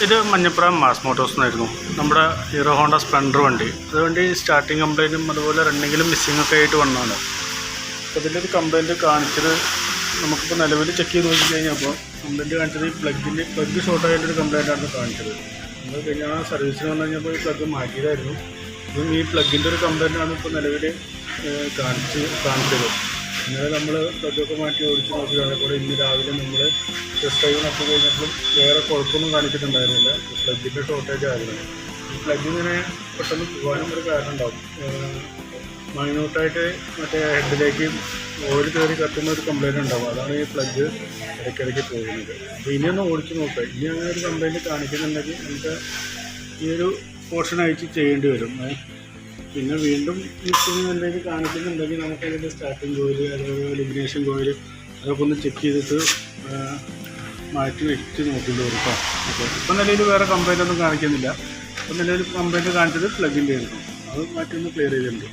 ഇത് Manjappuram mass Motors എന്നായിരുന്നു, നമ്മുടെ ഹീറോ ഹോണ്ട സ്പ്ലെൻഡർ വണ്ടി. അതുവണ്ടി സ്റ്റാർട്ടിങ് കംപ്ലൈൻറ്റും അതുപോലെ റണ്ണിങ്ങിലും മിസ്സിങ്ങൊക്കെ ആയിട്ട് വന്നതാണ്. അപ്പോൾ ഇതിൻ്റെ ഒരു കംപ്ലൈൻറ്റ് കാണിച്ചത് നമുക്കിപ്പോൾ നിലവിൽ ചെക്ക് ചെയ്ത് നോക്കി കഴിഞ്ഞപ്പോൾ കംപ്ലൈൻറ്റ് കാണിച്ചത് ഈ പ്ലഗ് ഷോർട്ടായിട്ടൊരു കംപ്ലൈൻറ്റാണ് കാണിച്ചത്. നമ്മൾ കഴിഞ്ഞാൽ സർവീസിന് വന്നു കഴിഞ്ഞപ്പോൾ ഈ പ്ലഗ് മാറ്റിയതായിരുന്നു. ഇതും ഈ പ്ലഗിൻ്റെ ഒരു കംപ്ലൈൻറ്റാണ് ഇപ്പോൾ നിലവിൽ കാണിച്ചത്. ഇന്നലെ നമ്മൾ പ്ലഗൊക്കെ മാറ്റി ഓടിച്ച് നോക്കിയതാണ്. കൂടെ ഇന്ന് രാവിലെ നമ്മൾ ടെസ്റ്റ് ഡ്രൈവ് നടത്തി കഴിഞ്ഞപ്പോൾ വേറെ കുഴപ്പമൊന്നും കാണിച്ചിട്ടുണ്ടായിരുന്നില്ല. പ്ലഗിൻ്റെ ഷോർട്ടേജ് ആയിരുന്നു. ഈ പ്ലഗ് ഇങ്ങനെ പെട്ടെന്ന് പോകാനും ഒരു കാരണം ഉണ്ടാവും. മൈന്യൂട്ടായിട്ട് മറ്റേ ഹെഡിലേക്ക് ഓയിൽ കയറി കത്തുന്ന ഒരു കംപ്ലൈൻറ്റ് ഉണ്ടാവും. അതാണ് ഈ പ്ലഗ് ഇടയ്ക്കിടയ്ക്ക് പോകുന്നത്. അപ്പോൾ ഇനിയൊന്ന് ഓടിച്ച് നോക്കുക. ഇനി അങ്ങനെ ഒരു കംപ്ലൈൻറ്റ് കാണിക്കുന്നുണ്ടെങ്കിൽ നമുക്ക് ഈ ഒരു പോർഷൻ അയച്ച് ചെയ്യേണ്ടി വരും. പിന്നെ വീണ്ടും മിസ്സിങ് എന്തെങ്കിലും കാണിക്കുന്നുണ്ടെങ്കിൽ നമുക്കതിൻ്റെ സ്റ്റാർട്ടിങ് കോയിൽ അതുപോലെ എലിമിനേഷൻ കോയിൽ അതൊക്കെ ഒന്ന് ചെക്ക് ചെയ്തിട്ട് മാറ്റി വെച്ച് നോക്കേണ്ടി വരും കേട്ടോ. ഓക്കെ, ഇപ്പം നിലയിൽ വേറെ കംപ്ലൈൻ്റ് ഒന്നും കാണിക്കുന്നില്ല. ഇപ്പം നിലയിൽ കംപ്ലൈൻറ്റ് കാണിച്ചത് പ്ലഗിൻ്റെ ആയിരുന്നു. അത് മാറ്റി ഒന്ന് ക്ലിയർ ചെയ്തിട്ടുണ്ട്.